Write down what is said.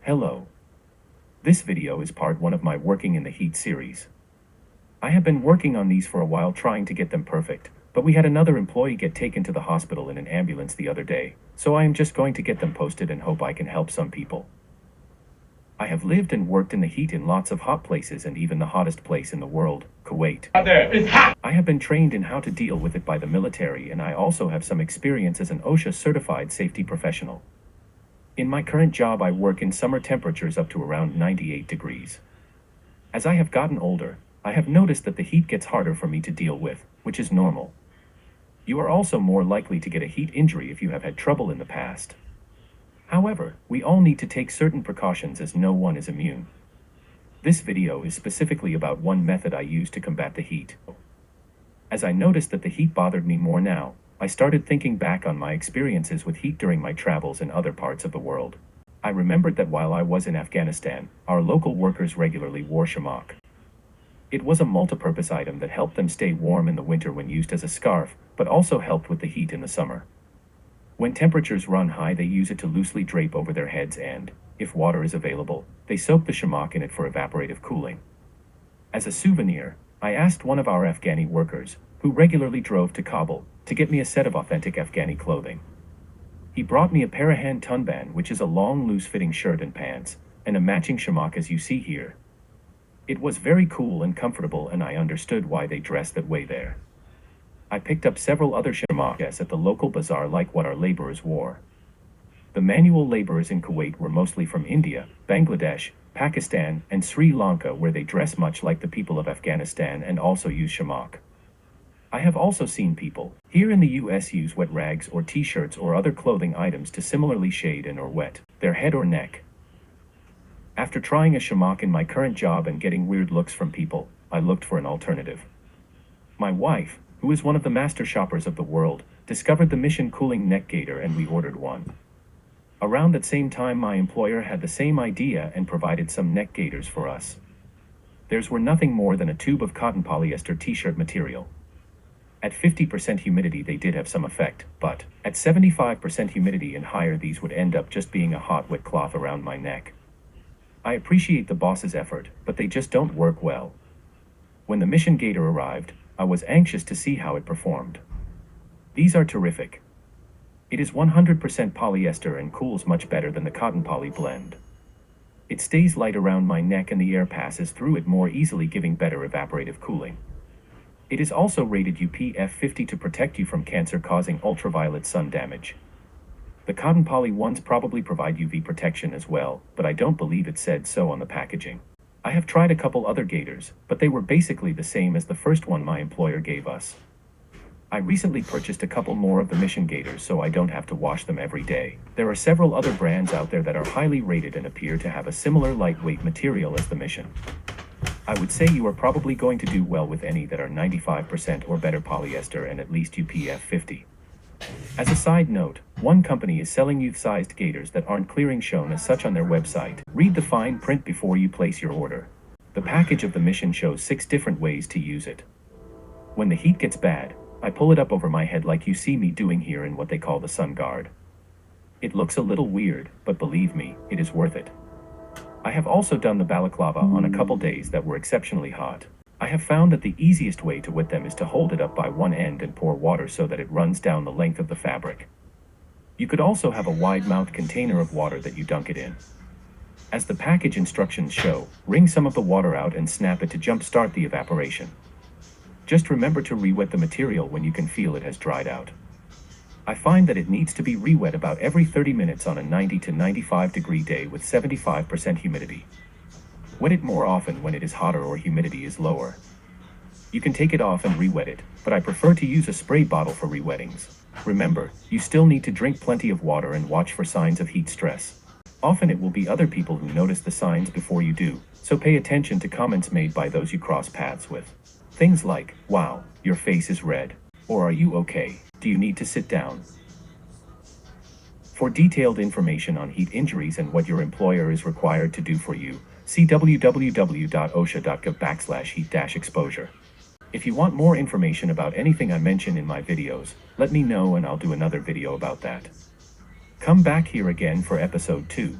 Hello. This video is part 1 of my Working in the Heat series. I have been working on these for a while trying to get them perfect, but we had another employee get taken to the hospital in an ambulance the other day, so I am just going to get them posted and hope I can help some people. I have lived and worked in the heat in lots of hot places and even the hottest place in the world, Kuwait. Out there, it's hot! I have been trained in how to deal with it by the military, and I also have some experience as an OSHA certified safety professional. In my current job, I work in summer temperatures up to around 98 degrees. As I have gotten older, I have noticed that the heat gets harder for me to deal with, which is normal. You are also more likely to get a heat injury if you have had trouble in the past. However, we all need to take certain precautions as no one is immune. This video is specifically about one method I use to combat the heat. As I noticed that the heat bothered me more now, I started thinking back on my experiences with heat during my travels in other parts of the world. I remembered that while I was in Afghanistan, our local workers regularly wore shamak. It was a multi-purpose item that helped them stay warm in the winter when used as a scarf, but also helped with the heat in the summer. When temperatures run high, they use it to loosely drape over their heads and, if water is available, they soak the shamak in it for evaporative cooling. As a souvenir, I asked one of our Afghani workers, who regularly drove to Kabul, to get me a set of authentic Afghani clothing. He brought me a parahan tunban, which is a long loose-fitting shirt and pants, and a matching shamak as you see here. It was very cool and comfortable, and I understood why they dress that way there. I picked up several other shamaks at the local bazaar like what our laborers wore. The manual laborers in Kuwait were mostly from India, Bangladesh, Pakistan, and Sri Lanka, where they dress much like the people of Afghanistan and also use shamak. I have also seen people here in the US use wet rags or t-shirts or other clothing items to similarly shade and or wet their head or neck. After trying a shamak in my current job and getting weird looks from people, I looked for an alternative. My wife, who is one of the master shoppers of the world, discovered the Mission Cooling Neck Gaiter and we ordered one. Around that same time, my employer had the same idea and provided some neck gaiters for us. Theirs were nothing more than a tube of cotton polyester t-shirt material. At 50% humidity they did have some effect, but at 75% humidity and higher these would end up just being a hot wet cloth around my neck. I appreciate the boss's effort, but they just don't work well. When the Mission Gaiter arrived, I was anxious to see how it performed. These are terrific. It is 100% polyester and cools much better than the cotton poly blend. It stays light around my neck and the air passes through it more easily, giving better evaporative cooling. It is also rated UPF 50 to protect you from cancer-causing ultraviolet sun damage. The cotton poly ones probably provide UV protection as well, but I don't believe it said so on the packaging. I have tried a couple other gaiters, but they were basically the same as the first one my employer gave us. I recently purchased a couple more of the Mission Gaiters so I don't have to wash them every day. There are several other brands out there that are highly rated and appear to have a similar lightweight material as the Mission. I would say you are probably going to do well with any that are 95% or better polyester and at least UPF 50. As a side note, one company is selling youth-sized gaiters that aren't clearing shown as such on their website. Read the fine print before you place your order. The package of the Mission shows 6 different ways to use it. When the heat gets bad, I pull it up over my head like you see me doing here in what they call the sun guard. It looks a little weird, but believe me, it is worth it. I have also done the balaclava on a couple days that were exceptionally hot. I have found that the easiest way to wet them is to hold it up by one end and pour water so that it runs down the length of the fabric. You could also have a wide-mouthed container of water that you dunk it in. As the package instructions show, wring some of the water out and snap it to jump-start the evaporation. Just remember to re-wet the material when you can feel it has dried out. I find that it needs to be re-wet about every 30 minutes on a 90 to 95 degree day with 75% humidity. Wet it more often when it is hotter or humidity is lower. You can take it off and re-wet it, but I prefer to use a spray bottle for re-wettings. Remember, you still need to drink plenty of water and watch for signs of heat stress. Often it will be other people who notice the signs before you do, so pay attention to comments made by those you cross paths with. Things like, "Wow, your face is red," or "Are you okay? Do you need to sit down?" For detailed information on heat injuries and what your employer is required to do for you, see www.osha.gov/heat-exposure. If you want more information about anything I mention in my videos, let me know and I'll do another video about that. Come back here again for episode 2.